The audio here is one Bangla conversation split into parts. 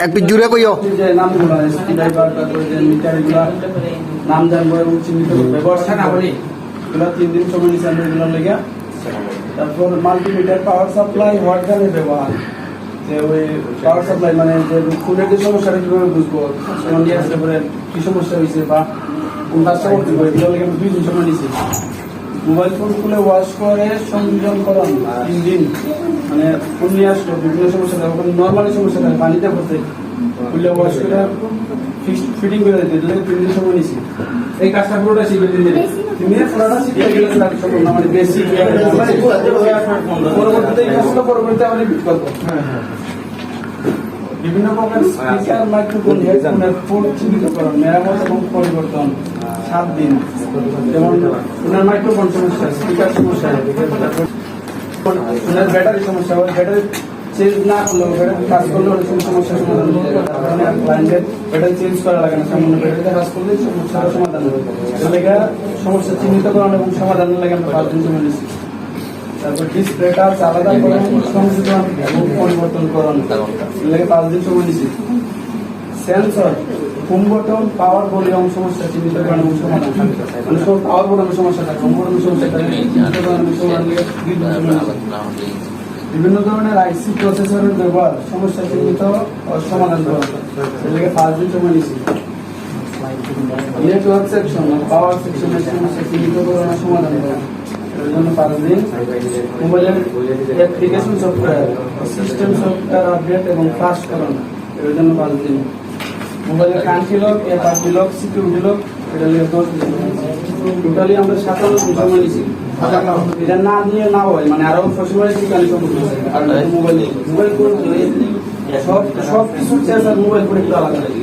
একটু জুড়ে কইও নামগুলো নাম জানবো এবং চিহ্নিত ব্যবস্থা না বলি এগুলো 3 দিন সময় নিচ্ছে আমরা এগুলো লেগে। তারপর মাল্টিমিটার পাওয়ার সাপ্লাই হট গানের ব্যবহার, যে ওই পাওয়ার সাপ্লাই মানে যে ফুলের যে সমস্যাটা কিভাবে বুঝবো, যেমন নিয়ে আসলে পরে কি সমস্যা হয়েছে বা কোন কাজটা করতে পারে, এগুলো লেগে আমি 2 দিন সময় নিচ্ছি। মোবাইল ফোন খুলে ওয়াশ করে সংযোজনকরণ 3 দিন, মানে ফোন নিয়ে আসলো বিভিন্ন সমস্যা থাকে, নর্মালি সমস্যা থাকে পানিতে পড়তে, খুলে ওয়াশ করে ফিটিং করে দিতে, এগুলো 3 দিন সময় নিচ্ছি। এই কাজটা পুরোটা শিখবে 3 দিনে। 3 দিনে পুরোটা শিখে গেলে সম্ভব না, মানে বেসিক পরবর্তীতে এই কাজটা পরবর্তীতে আমরা রিপিট করবো। বিভিন্ন প্রকার স্পিকার মাইক্রোফোন হেডফোনের পোর্ট চিহ্নিতকরণ, মেরামত এবং পরিবর্তন 7 দিন। যেমন ওনার মাইক্রোফোন সমস্যা, স্পিকার সমস্যা, ওনার ব্যাটারি সমস্যা, ব্যাটারি চেঞ্জ না করলেও ব্যাটারি কাজ করলে অনেক সমস্যার সমাধান হতে পারে। কারণ ক্লায়েন্টের ব্যাটারি চেঞ্জ করা লাগে না, সামান্য ব্যাটারিতে কাজ করলে সমস্যার সমাধান হবে। এলাকা সমস্যা চিহ্নিতকরণ এবং সমাধানের লাগে আমরা 5 দিন সময় নিচ্ছি। তারপর ডিসপ্লে টাচ আলাদা করণ, সংযোজন এবং পরিবর্তনকরণ, এলাকা 5 দিন সময় নিচ্ছি। সেন্সর, হোম বটন, পাওয়ার ভলিউম সমস্যা চিহ্নিতকরণ এবং সমাধান, মানে সব পাওয়ার বটনের সমস্যা থাকে, হোম বটনের সমস্যা থাকে, বিভিন্ন ধরনের আইসি প্রসেসরের ব্যবহার, সমস্যা চিহ্নিত ও সমাধান করা, এলাকা 5 দিন সময় নিচ্ছি। নেটওয়ার্ক সেকশন, পাওয়ার সেকশনের সমস্যা চিহ্নিতকরণ ও সমাধান করা, এর জন্য 5 দিন। মোবাইলের application software, system software update এবং ফ্লাশ করণ, এর জন্য 5 দিন। মোবাইলের country lock, FRP lock, security lock, এটা নিয়ে 10 দিন। টোটালি আমরা 57 দিন সময় নিচ্ছি। এটা না দিয়ে না হয়, মানে আরো সময় শিখালে সম্ভব হচ্ছে। আর মোবাইল সব কিছু চেঞ্জ আর মোবাইল করে একটু আলাদা লাগে।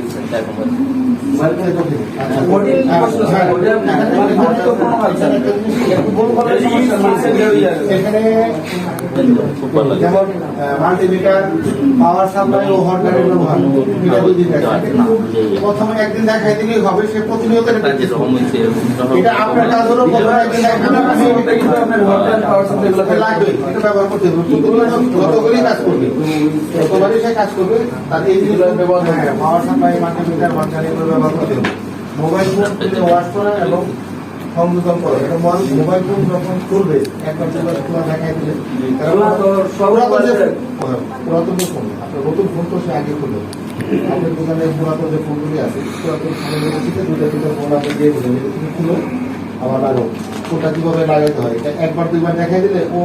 মাল্টিমিটার, পাওয়ার সাপ্লাই ও হট গানের ব্যবহার, প্রথমে একদিন দেখাই দিলেই হবে, সে প্রতিনিয়ত এটা আপনার কাজ হলো একদিন লাগবে, এটা ব্যবহার করতে হবে, যতগুলি কাজ করবে ততবারই সে কাজ করবে, তাতে এই জিনিস ব্যবহার হবে। পাওয়ার সাপ্লাই, মাল্টিমিটার, হট গানের ব্যবহার করতে হবে। মোবাইল ফোন ওয়াশ করা এবং সংযোজন করা, এটা মোবাইল ফোন যখন খুলবে একবার খোলা দেখাই দিলে পুরাতন যে ফোন, আপনার নতুন ফোন তো সে আগে খুলবে, আপনার দোকানে পুরাতন যে ফোনগুলি আছে, পুরাতন ফোনের দুটো ফোন আপনি দিয়ে দেবেন, তুমি খুলো আবার লাগাও, ফোনটা কিভাবে লাগাইতে হয় এটা একবার 2বার দেখাই দিলে ও